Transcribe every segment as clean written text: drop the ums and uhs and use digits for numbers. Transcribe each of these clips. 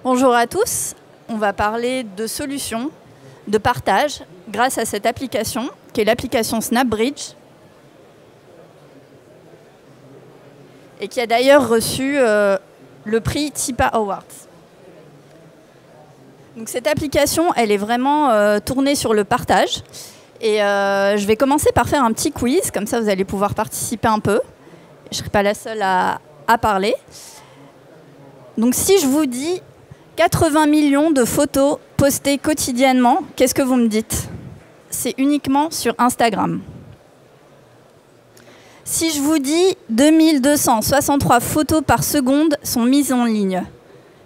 Bonjour à tous, on va parler de solutions de partage grâce à cette application qui est l'application SnapBridge et qui a d'ailleurs reçu le prix TIPA Awards. Donc cette application, elle est vraiment tournée sur le partage et je vais commencer par faire un petit quiz, comme ça vous allez pouvoir participer un peu. Je ne serai pas la seule à parler. Donc si je vous dis 80 millions de photos postées quotidiennement, qu'est-ce que vous me dites? C'est uniquement sur Instagram. Si je vous dis 2263 photos par seconde sont mises en ligne,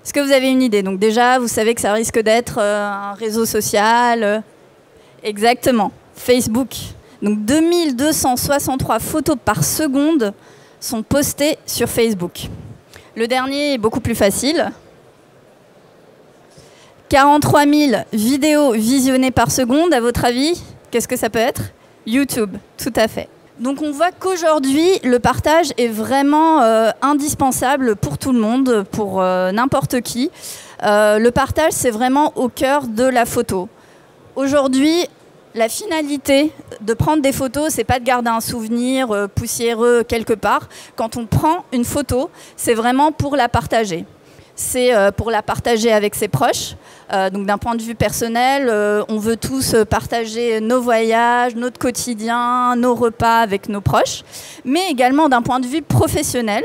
est-ce que vous avez une idée? Donc déjà, vous savez que ça risque d'être un réseau social. Exactement, Facebook. Donc 2263 photos par seconde sont postées sur Facebook. Le dernier est beaucoup plus facile. 43 000 vidéos visionnées par seconde, à votre avis, qu'est-ce que ça peut être? YouTube, tout à fait. Donc on voit qu'aujourd'hui, le partage est vraiment indispensable pour tout le monde, pour n'importe qui. Le partage, c'est vraiment au cœur de la photo. Aujourd'hui, la finalité de prendre des photos, c'est pas de garder un souvenir poussiéreux quelque part. Quand on prend une photo, c'est vraiment pour la partager. C'est pour la partager avec ses proches. Donc d'un point de vue personnel, on veut tous partager nos voyages, notre quotidien, nos repas avec nos proches, mais également d'un point de vue professionnel,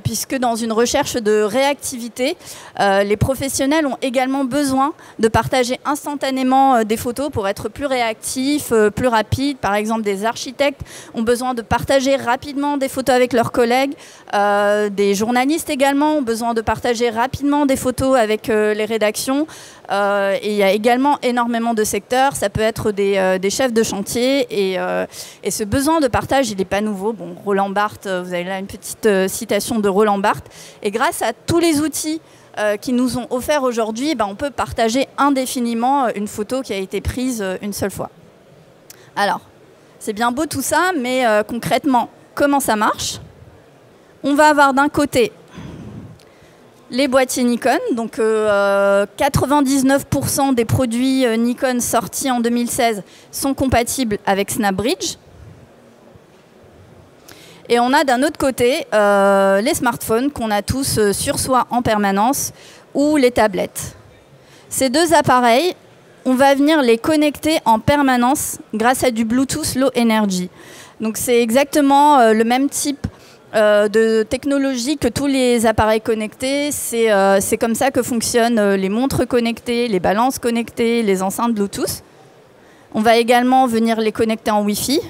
puisque dans une recherche de réactivité, les professionnels ont également besoin de partager instantanément des photos pour être plus réactifs, plus rapides. Par exemple, des architectes ont besoin de partager rapidement des photos avec leurs collègues. Des journalistes également ont besoin de partager rapidement des photos avec les rédactions. Et il y a également énormément de secteurs, ça peut être des chefs de chantier et ce besoin de partage, il n'est pas nouveau. Bon, Roland Barthes, vous avez là une petite citation de Roland Barthes. Et grâce à tous les outils qui nous ont offerts aujourd'hui, on peut partager indéfiniment une photo qui a été prise une seule fois. Alors, c'est bien beau tout ça, mais concrètement, comment ça marche? On va avoir d'un côté les boîtiers Nikon, donc 99% des produits Nikon sortis en 2016 sont compatibles avec SnapBridge. Et on a d'un autre côté les smartphones qu'on a tous sur soi en permanence ou les tablettes. Ces deux appareils, on va venir les connecter en permanence grâce à du Bluetooth Low Energy. Donc c'est exactement le même type de technologie que tous les appareils connectés. C'est comme ça que fonctionnent les montres connectées, les balances connectées, les enceintes Bluetooth. On va également venir les connecter en Wi-Fi.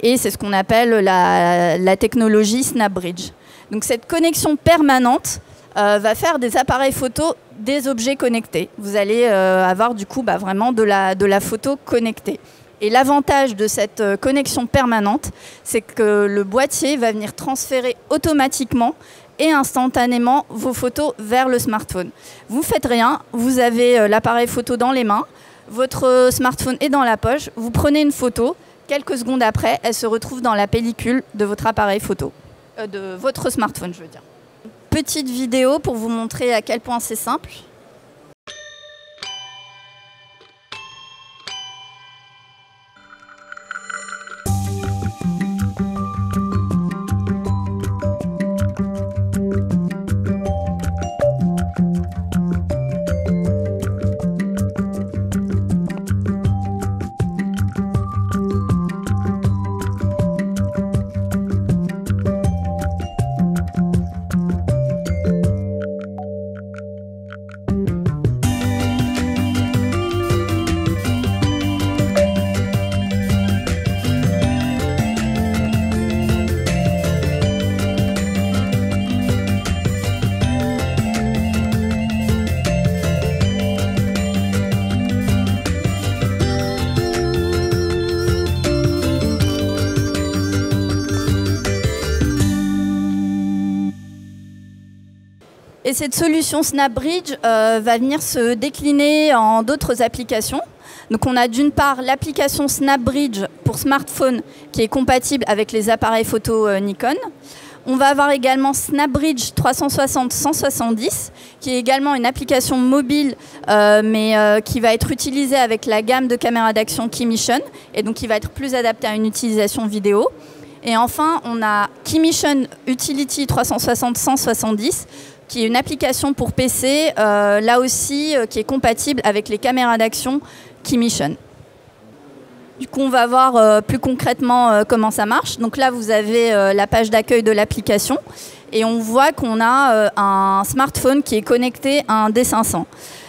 Et c'est ce qu'on appelle la technologie SnapBridge. Donc cette connexion permanente va faire des appareils photo des objets connectés. Vous allez avoir du coup vraiment de la photo connectée. Et l'avantage de cette connexion permanente, c'est que le boîtier va venir transférer automatiquement et instantanément vos photos vers le smartphone. Vous ne faites rien, vous avez l'appareil photo dans les mains, votre smartphone est dans la poche, vous prenez une photo, quelques secondes après, elle se retrouve dans la pellicule de votre appareil photo, de votre smartphone, je veux dire. Petite vidéo pour vous montrer à quel point c'est simple. Et cette solution SnapBridge va venir se décliner en d'autres applications. Donc on a d'une part l'application SnapBridge pour smartphone qui est compatible avec les appareils photo Nikon. On va avoir également SnapBridge 360-170, qui est également une application mobile, mais qui va être utilisée avec la gamme de caméras d'action KeyMission, et donc qui va être plus adaptée à une utilisation vidéo. Et enfin, on a KeyMission Utility 360-170, qui est une application pour PC, là aussi, qui est compatible avec les caméras d'action KeyMission. Du coup, on va voir plus concrètement comment ça marche. Donc là, vous avez la page d'accueil de l'application et on voit qu'on a un smartphone qui est connecté à un D500.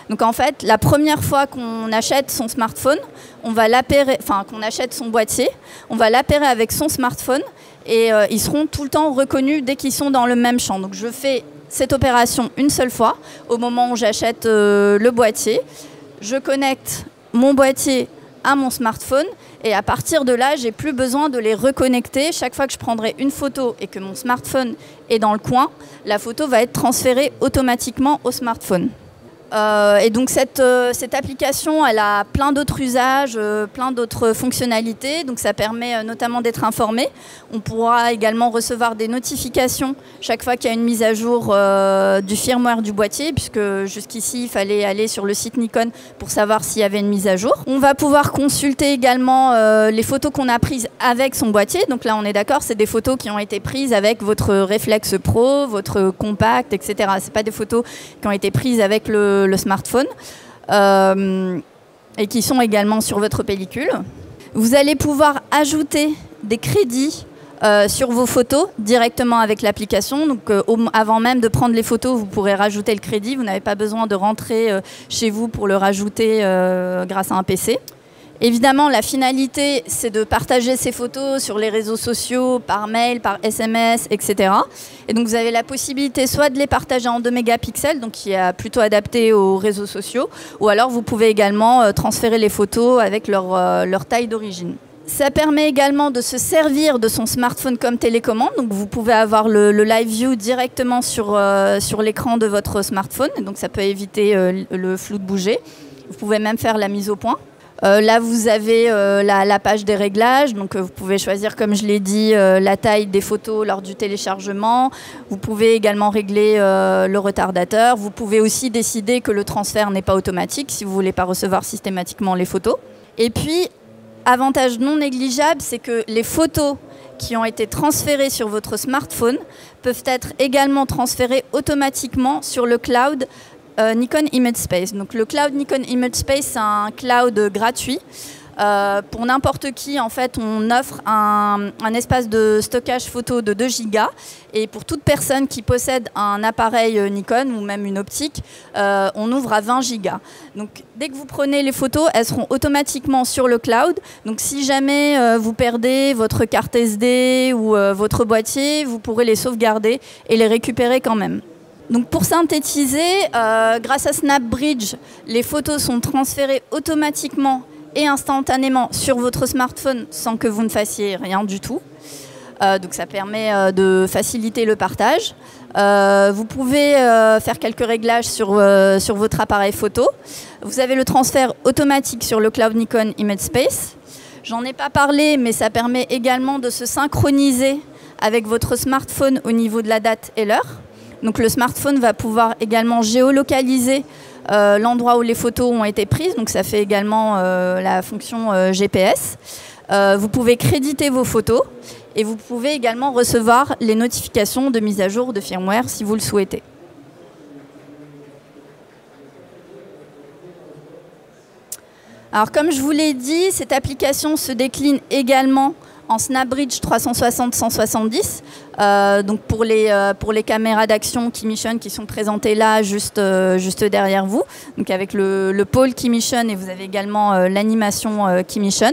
Donc en fait, la première fois qu'on achète son smartphone, on va l'appairer, enfin qu'on achète son boîtier, on va l'appairer avec son smartphone et ils seront tout le temps reconnus dès qu'ils sont dans le même champ. Donc je fais cette opération une seule fois au moment où j'achète le boîtier. Je connecte mon boîtier à mon smartphone et à partir de là, j'ai plus besoin de les reconnecter. Chaque fois que je prendrai une photo et que mon smartphone est dans le coin, la photo va être transférée automatiquement au smartphone. Et donc cette application, elle a plein d'autres usages, plein d'autres fonctionnalités. Donc ça permet notamment d'être informé. On pourra également recevoir des notifications chaque fois qu'il y a une mise à jour du firmware du boîtier, puisque jusqu'ici, il fallait aller sur le site Nikon pour savoir s'il y avait une mise à jour. On va pouvoir consulter également les photos qu'on a prises avec son boîtier. Donc là, on est d'accord, c'est des photos qui ont été prises avec votre Reflex Pro, votre Compact, etc. Ce n'est pas des photos qui ont été prises avec le smartphone et qui sont également sur votre pellicule. Vous allez pouvoir ajouter des crédits sur vos photos directement avec l'application. Donc avant même de prendre les photos, vous pourrez rajouter le crédit. Vous n'avez pas besoin de rentrer chez vous pour le rajouter grâce à un PC. Évidemment, la finalité, c'est de partager ces photos sur les réseaux sociaux, par mail, par SMS, etc. Et donc, vous avez la possibilité soit de les partager en 2 mégapixels, donc qui est plutôt adapté aux réseaux sociaux, ou alors vous pouvez également transférer les photos avec leur taille d'origine. Ça permet également de se servir de son smartphone comme télécommande. Donc, vous pouvez avoir le live view directement sur l'écran de votre smartphone. Donc, ça peut éviter le flou de bouger. Vous pouvez même faire la mise au point. Là, vous avez la page des réglages, donc vous pouvez choisir, comme je l'ai dit, la taille des photos lors du téléchargement. Vous pouvez également régler le retardateur. Vous pouvez aussi décider que le transfert n'est pas automatique si vous ne voulez pas recevoir systématiquement les photos. Et puis, avantage non négligeable, c'est que les photos qui ont été transférées sur votre smartphone peuvent être également transférées automatiquement sur le cloud Nikon Image Space. Donc le cloud Nikon Image Space, c'est un cloud gratuit. Pour n'importe qui, en fait, on offre un espace de stockage photo de 2 Go. Et pour toute personne qui possède un appareil Nikon ou même une optique, on ouvre à 20 Go. Donc dès que vous prenez les photos, elles seront automatiquement sur le cloud. Donc si jamais vous perdez votre carte SD ou votre boîtier, vous pourrez les sauvegarder et les récupérer quand même. Donc pour synthétiser, grâce à SnapBridge, les photos sont transférées automatiquement et instantanément sur votre smartphone sans que vous ne fassiez rien du tout. Donc ça permet de faciliter le partage. Vous pouvez faire quelques réglages sur votre appareil photo. Vous avez le transfert automatique sur le cloud Nikon Image Space. J'en ai pas parlé, mais ça permet également de se synchroniser avec votre smartphone au niveau de la date et l'heure. Donc le smartphone va pouvoir également géolocaliser l'endroit où les photos ont été prises. Donc ça fait également la fonction GPS. Vous pouvez créditer vos photos et vous pouvez également recevoir les notifications de mise à jour de firmware si vous le souhaitez. Alors comme je vous l'ai dit, cette application se décline également en SnapBridge 360-170, donc pour les caméras d'action KeyMission qui sont présentées là, juste derrière vous, donc avec le pôle KeyMission et vous avez également l'animation KeyMission.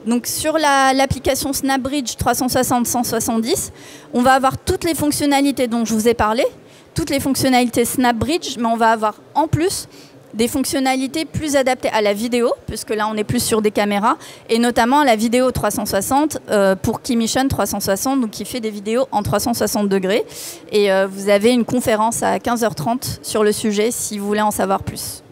Donc sur l'application SnapBridge 360-170, on va avoir toutes les fonctionnalités dont je vous ai parlé, toutes les fonctionnalités SnapBridge, mais on va avoir en plus des fonctionnalités plus adaptées à la vidéo, puisque là on est plus sur des caméras, et notamment la vidéo 360 pour KeyMission 360, donc qui fait des vidéos en 360 degrés. Et vous avez une conférence à 15h30 sur le sujet si vous voulez en savoir plus.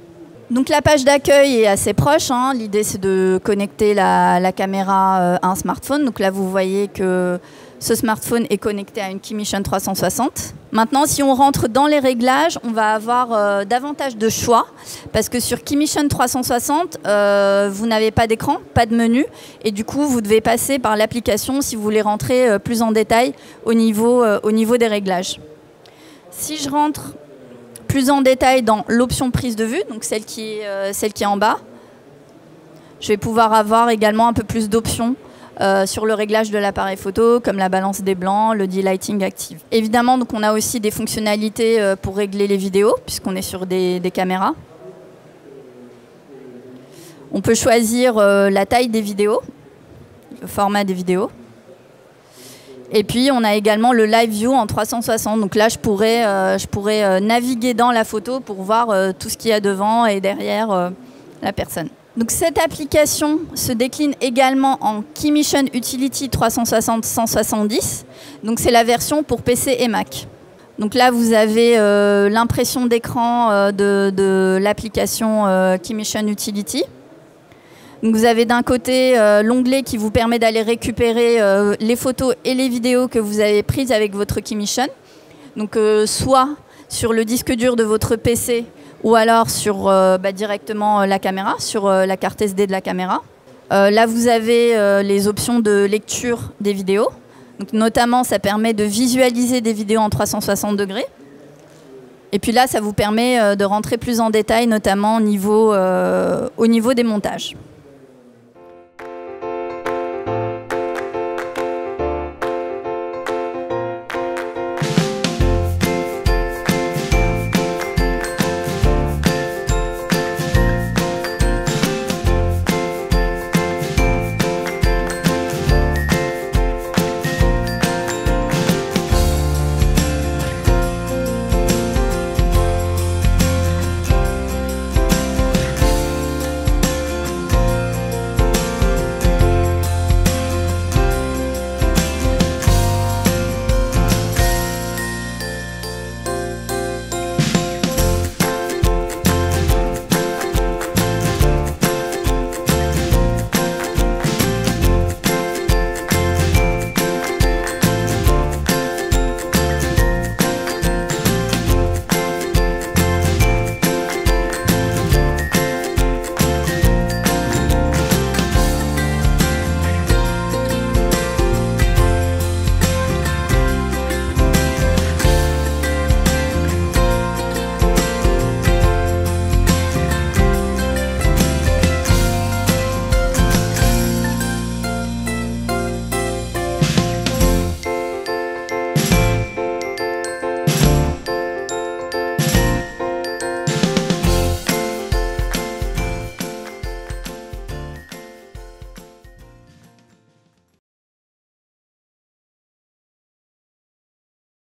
Donc la page d'accueil est assez proche, hein. L'idée c'est de connecter la caméra à un smartphone. Donc là vous voyez que Ce smartphone est connecté à une KeyMission 360. Maintenant, si on rentre dans les réglages, on va avoir davantage de choix parce que sur KeyMission 360, vous n'avez pas d'écran, pas de menu et du coup, vous devez passer par l'application si vous voulez rentrer plus en détail au niveau des réglages. Si je rentre plus en détail dans l'option prise de vue, donc celle qui est en bas, je vais pouvoir avoir également un peu plus d'options sur le réglage de l'appareil photo, comme la balance des blancs, le D-Lighting active. Évidemment, donc, on a aussi des fonctionnalités pour régler les vidéos, puisqu'on est sur des caméras. On peut choisir la taille des vidéos, le format des vidéos. Et puis, on a également le Live View en 360. Donc là, je pourrais naviguer dans la photo pour voir tout ce qu'il y a devant et derrière la personne. Donc cette application se décline également en KeyMission Utility 360-170. Donc c'est la version pour PC et Mac. Donc là, vous avez l'impression d'écran de l'application KeyMission Utility. Donc vous avez d'un côté l'onglet qui vous permet d'aller récupérer les photos et les vidéos que vous avez prises avec votre KeyMission. Donc soit sur le disque dur de votre PC, ou alors sur directement la caméra, sur la carte SD de la caméra. Là, vous avez les options de lecture des vidéos. Donc, notamment, ça permet de visualiser des vidéos en 360 degrés. Et puis là, ça vous permet de rentrer plus en détail, notamment au niveau des montages.